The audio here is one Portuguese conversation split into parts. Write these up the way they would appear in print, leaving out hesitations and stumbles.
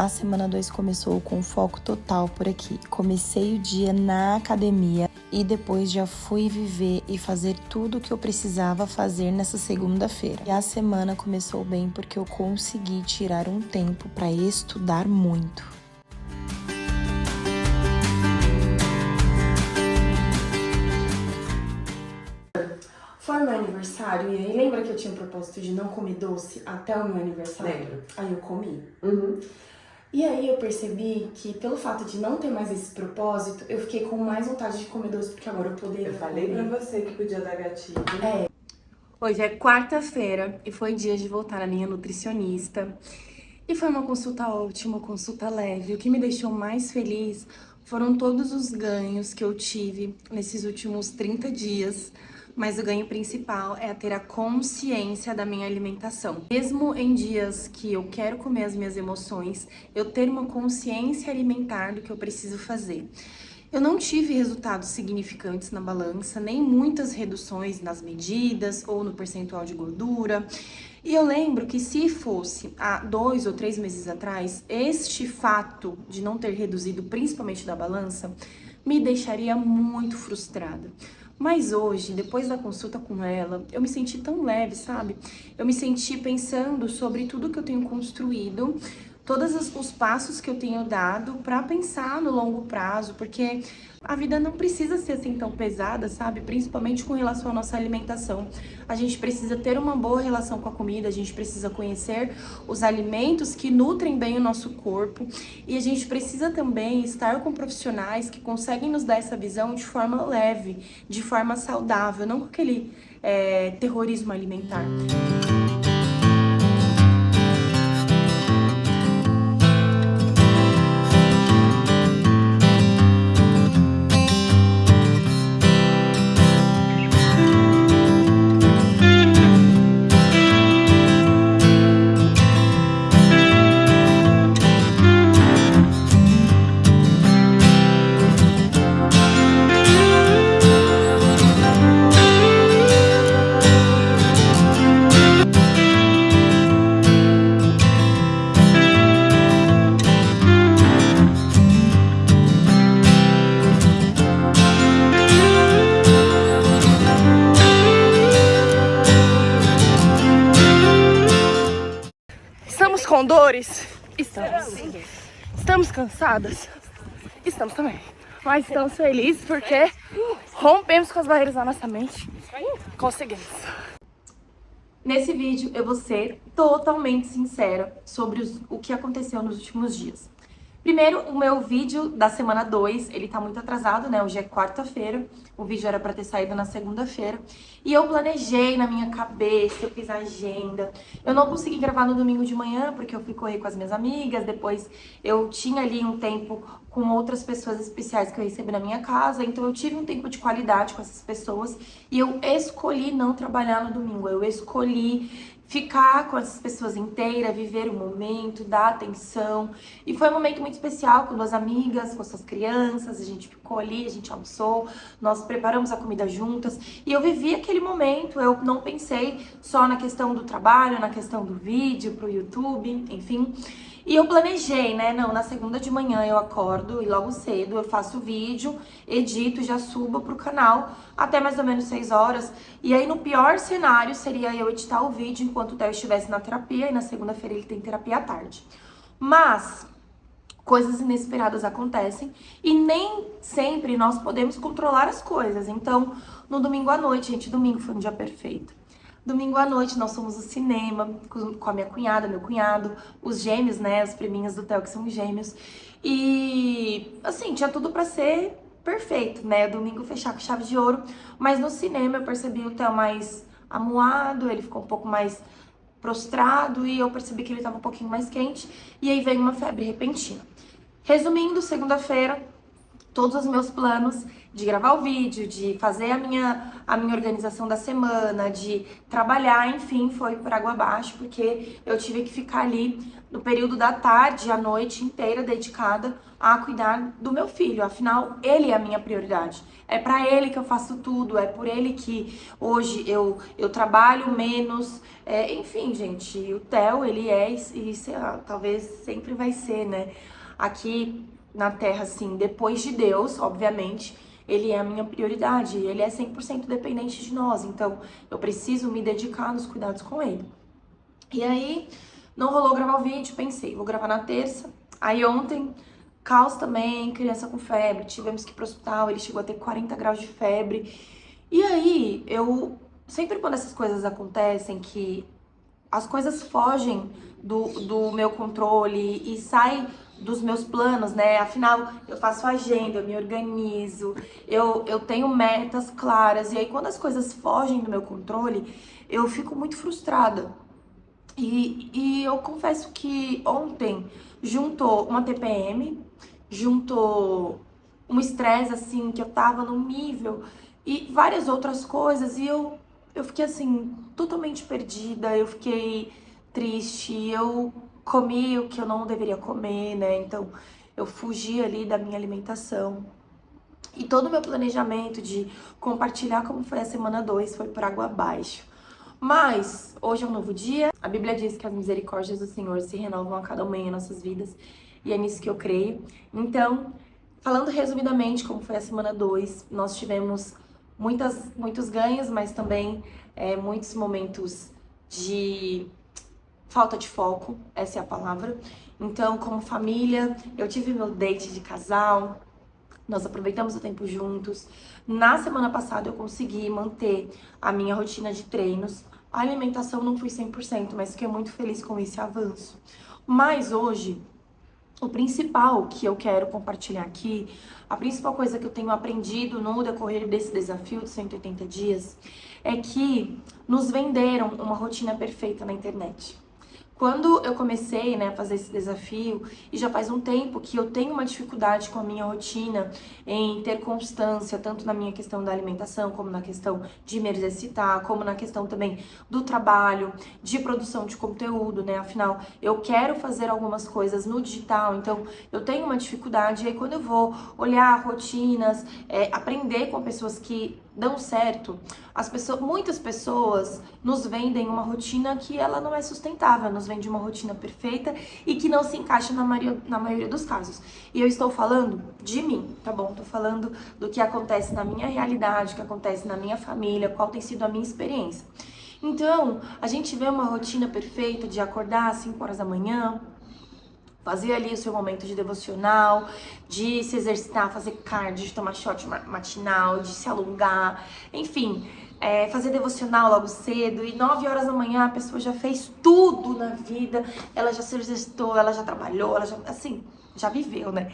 A semana 2 começou com foco total por aqui. Comecei o dia na academia e depois já fui viver e fazer tudo o que eu precisava fazer nessa segunda-feira. E a semana começou bem porque eu consegui tirar um tempo para estudar muito. Foi meu aniversário e aí lembra que eu tinha o propósito de não comer doce até o meu aniversário? Lembro. Aí eu comi. Uhum. E aí eu percebi que pelo fato de não ter mais esse propósito, eu fiquei com mais vontade de comer doce, porque agora eu poderia Eu falei comer. pra você que podia dar gatilho. Hoje é quarta-feira e foi dia de voltar na minha nutricionista. E foi uma consulta ótima, uma consulta leve. O que me deixou mais feliz foram todos os ganhos que eu tive nesses últimos 30 dias. Mas o ganho principal é ter a consciência da minha alimentação. Mesmo em dias que eu quero comer as minhas emoções, eu ter uma consciência alimentar do que eu preciso fazer. Eu não tive resultados significantes na balança, nem muitas reduções nas medidas ou no percentual de gordura. E eu lembro que se fosse há 2 ou 3 meses atrás, este fato de não ter reduzido, principalmente da balança, me deixaria muito frustrada. Mas hoje, depois da consulta com ela, eu me senti tão leve, sabe? Eu me senti pensando sobre tudo que eu tenho construído, todos os passos que eu tenho dado para pensar no longo prazo, porque a vida não precisa ser assim tão pesada, sabe? Principalmente com relação à nossa alimentação. A gente precisa ter uma boa relação com a comida, a gente precisa conhecer os alimentos que nutrem bem o nosso corpo e a gente precisa também estar com profissionais que conseguem nos dar essa visão de forma leve, de forma saudável, não com aquele terrorismo alimentar. Estamos com dores? Estamos. Estamos cansadas? Estamos também. Mas estamos felizes porque rompemos com as barreiras da nossa mente. Conseguimos. Nesse vídeo eu vou ser totalmente sincera sobre o que aconteceu nos últimos dias. Primeiro, o meu vídeo da semana 2, ele tá muito atrasado, né? Hoje é quarta-feira, o vídeo era pra ter saído na segunda-feira. E eu planejei na minha cabeça, eu fiz a agenda. Eu não consegui gravar no domingo de manhã, porque eu fui correr com as minhas amigas. Depois eu tinha ali um tempo com outras pessoas especiais que eu recebi na minha casa. Então eu tive um tempo de qualidade com essas pessoas. E eu escolhi não trabalhar no domingo, eu escolhi ficar com essas pessoas inteiras, viver o momento, dar atenção. E foi um momento muito especial com 2 amigas, com suas crianças. A gente ficou ali, a gente almoçou, nós preparamos a comida juntas. E eu vivi aquele momento, eu não pensei só na questão do trabalho, na questão do vídeo pro YouTube, enfim. E eu planejei, né? Não, na segunda de manhã eu acordo e logo cedo eu faço o vídeo, edito, já subo pro canal até mais ou menos 6 horas. E aí no pior cenário seria eu editar o vídeo enquanto o Theo estivesse na terapia e na segunda-feira ele tem terapia à tarde. Mas coisas inesperadas acontecem e nem sempre nós podemos controlar as coisas. Então, no domingo à noite, gente, domingo foi um dia perfeito. Domingo à noite nós fomos ao cinema com a minha cunhada, meu cunhado, os gêmeos, né, as priminhas do Theo que são gêmeos. E assim, tinha tudo pra ser perfeito, né, domingo fechar com chave de ouro. Mas no cinema eu percebi o Theo mais amuado, ele ficou um pouco mais prostrado e eu percebi que ele tava um pouquinho mais quente. E aí veio uma febre repentina. Resumindo, segunda-feira, todos os meus planos de gravar o vídeo, de fazer a minha organização da semana, de trabalhar, enfim, foi por água abaixo, porque eu tive que ficar ali no período da tarde, a noite inteira dedicada a cuidar do meu filho. Afinal, ele é a minha prioridade. É pra ele que eu faço tudo, é por ele que hoje eu trabalho menos. Enfim, gente, o Theo, ele é e talvez sempre vai ser, né? Aqui na Terra, assim, depois de Deus, obviamente, ele é a minha prioridade. Ele é 100% dependente de nós, então eu preciso me dedicar nos cuidados com ele. E aí, não rolou gravar o vídeo, pensei, vou gravar na terça. Aí ontem, caos também, criança com febre, tivemos que ir pro hospital, ele chegou a ter 40 graus de febre. E aí, sempre quando essas coisas acontecem, que as coisas fogem do meu controle e saem dos meus planos, né? Afinal, eu faço agenda, eu me organizo, eu tenho metas claras. E aí, quando as coisas fogem do meu controle, eu fico muito frustrada. E eu confesso que ontem juntou uma TPM, juntou um estresse, assim, que eu tava num nível, e várias outras coisas, e eu fiquei, assim, totalmente perdida, eu fiquei triste, eu comi o que eu não deveria comer, né? Então, eu fugi ali da minha alimentação. E todo o meu planejamento de compartilhar como foi a semana 2 foi por água abaixo. Mas, hoje é um novo dia. A Bíblia diz que as misericórdias do Senhor se renovam a cada manhã em nossas vidas. E é nisso que eu creio. Então, falando resumidamente como foi a semana 2, nós tivemos muitos ganhos, mas também muitos momentos de falta de foco, essa é a palavra. Então, como família, eu tive meu date de casal, nós aproveitamos o tempo juntos. Na semana passada eu consegui manter a minha rotina de treinos. A alimentação não fui 100%, mas fiquei muito feliz com esse avanço. Mas hoje, o principal que eu quero compartilhar aqui, a principal coisa que eu tenho aprendido no decorrer desse desafio de 180 dias, é que nos venderam uma rotina perfeita na internet. Quando eu comecei, né, a fazer esse desafio, e já faz um tempo que eu tenho uma dificuldade com a minha rotina em ter constância, tanto na minha questão da alimentação, como na questão de me exercitar, como na questão também do trabalho, de produção de conteúdo, né? Afinal, eu quero fazer algumas coisas no digital, então eu tenho uma dificuldade. E aí quando eu vou olhar rotinas, aprender com pessoas que dão certo, muitas pessoas nos vendem uma rotina que ela não é sustentável, nos vende uma rotina perfeita e que não se encaixa na maioria dos casos. E eu estou falando de mim, tá bom? Tô falando do que acontece na minha realidade, o que acontece na minha família, qual tem sido a minha experiência. Então, a gente vê uma rotina perfeita de acordar às 5 horas da manhã, fazer ali o seu momento de devocional, de se exercitar, fazer cardio, de tomar shot matinal, de se alongar, enfim, fazer devocional logo cedo. E 9 horas da manhã a pessoa já fez tudo na vida, ela já se exercitou, ela já trabalhou, ela já, assim, já viveu, né?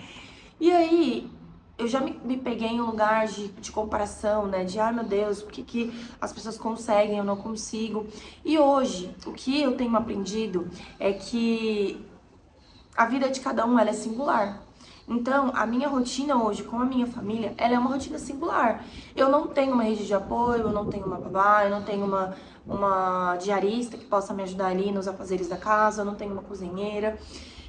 E aí, eu já me peguei em um lugar de comparação, né? De, ai meu Deus, por que as pessoas conseguem, eu não consigo? E hoje, o que eu tenho aprendido é que a vida de cada um, ela é singular. Então, a minha rotina hoje com a minha família, ela é uma rotina singular. Eu não tenho uma rede de apoio, eu não tenho uma babá, eu não tenho uma diarista que possa me ajudar ali nos afazeres da casa, eu não tenho uma cozinheira.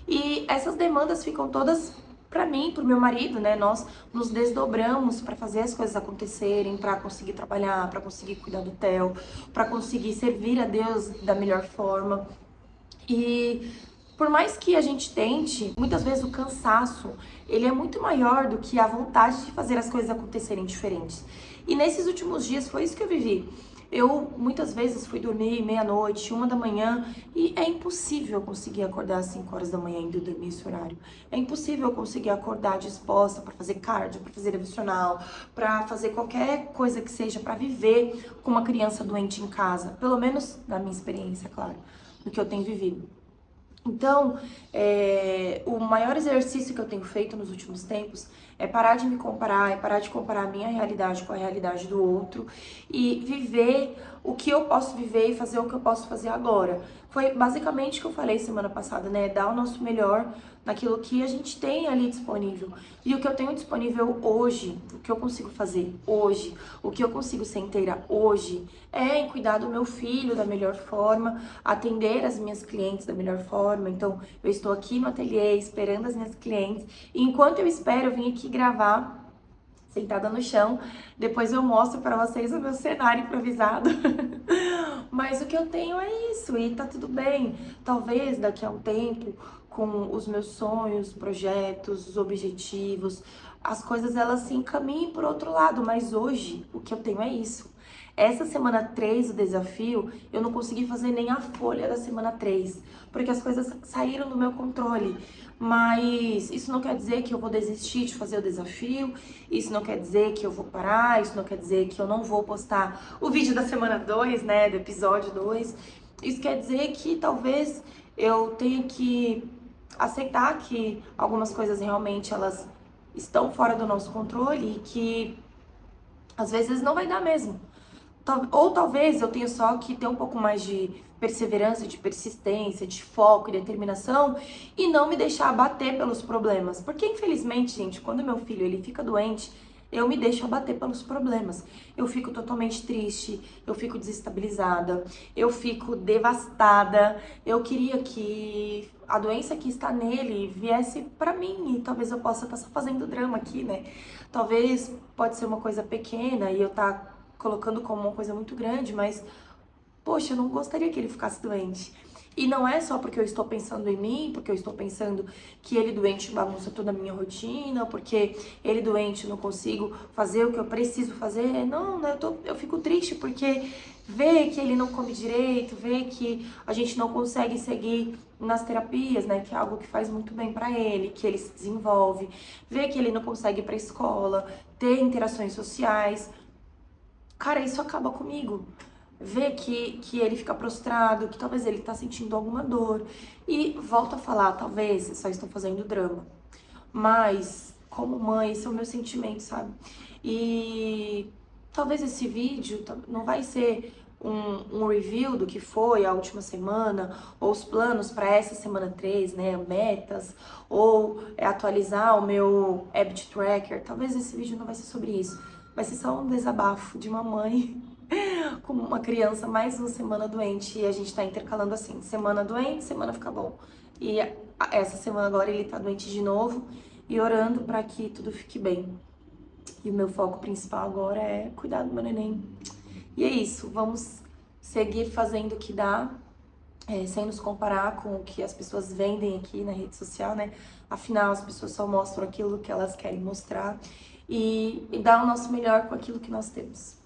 E essas demandas ficam todas pra mim, pro meu marido, né? Nós nos desdobramos pra fazer as coisas acontecerem, pra conseguir trabalhar, pra conseguir cuidar do Theo, pra conseguir servir a Deus da melhor forma. E por mais que a gente tente, muitas vezes o cansaço, ele é muito maior do que a vontade de fazer as coisas acontecerem diferentes. E nesses últimos dias foi isso que eu vivi. Eu muitas vezes fui dormir meia-noite, 1 da manhã, e é impossível eu conseguir acordar às 5 horas da manhã e ainda dormir esse horário. É impossível eu conseguir acordar disposta para fazer cardio, para fazer devocional, para fazer qualquer coisa que seja, para viver com uma criança doente em casa. Pelo menos na minha experiência, claro, do que eu tenho vivido. Então, o maior exercício que eu tenho feito nos últimos tempos é parar de me comparar, é parar de comparar a minha realidade com a realidade do outro e viver o que eu posso viver e fazer o que eu posso fazer agora. Foi basicamente o que eu falei semana passada, né? Dar o nosso melhor naquilo que a gente tem ali disponível. E o que eu tenho disponível hoje, o que eu consigo fazer hoje, o que eu consigo ser inteira hoje, é em cuidar do meu filho da melhor forma, atender as minhas clientes da melhor forma. Então, eu estou aqui no ateliê esperando as minhas clientes, e enquanto eu espero, eu vim aqui gravar sentada no chão. Depois eu mostro pra vocês o meu cenário improvisado. Mas o que eu tenho é isso, e tá tudo bem. Talvez daqui a um tempo, com os meus sonhos, projetos, os objetivos, as coisas elas se encaminhem por outro lado, mas hoje o que eu tenho é isso. Essa semana 3 do desafio, eu não consegui fazer nem a folha da semana 3, porque as coisas saíram do meu controle. Mas isso não quer dizer que eu vou desistir de fazer o desafio, isso não quer dizer que eu vou parar, isso não quer dizer que eu não vou postar o vídeo da semana 2, né, do episódio 2. Isso quer dizer que talvez eu tenha que aceitar que algumas coisas realmente elas estão fora do nosso controle e que às vezes não vai dar mesmo. Ou talvez eu tenha só que ter um pouco mais de perseverança, de persistência, de foco e determinação e não me deixar abater pelos problemas. Porque infelizmente, gente, quando meu filho ele fica doente, eu me deixo abater pelos problemas. Eu fico totalmente triste, eu fico desestabilizada, eu fico devastada. Eu queria que a doença que está nele viesse pra mim e talvez eu possa estar só fazendo drama aqui, né? Talvez pode ser uma coisa pequena e eu tá colocando como uma coisa muito grande, mas, poxa, eu não gostaria que ele ficasse doente. E não é só porque eu estou pensando em mim, porque eu estou pensando que ele doente bagunça toda a minha rotina, porque ele doente eu não consigo fazer o que eu preciso fazer. Não, eu fico triste porque ver que ele não come direito, ver que a gente não consegue seguir nas terapias, né, que é algo que faz muito bem pra ele, que ele se desenvolve, ver que ele não consegue ir pra escola, ter interações sociais. Cara, isso acaba comigo. Ver que ele fica prostrado, que talvez ele tá sentindo alguma dor. E volto a falar, talvez só estou fazendo drama. Mas, como mãe, esse é o meu sentimento, sabe? E talvez esse vídeo não vai ser um review do que foi a última semana, ou os planos para essa semana 3, né? Metas, ou atualizar o meu habit tracker. Talvez esse vídeo não vai ser sobre isso. Vai ser só um desabafo de uma mãe com uma criança mais uma semana doente. E a gente tá intercalando assim, semana doente, semana fica bom. E essa semana agora ele tá doente de novo e orando pra que tudo fique bem. E o meu foco principal agora é cuidar do meu neném. E é isso, vamos seguir fazendo o que dá, sem nos comparar com o que as pessoas vendem aqui na rede social, né? Afinal, as pessoas só mostram aquilo que elas querem mostrar. E dar o nosso melhor com aquilo que nós temos.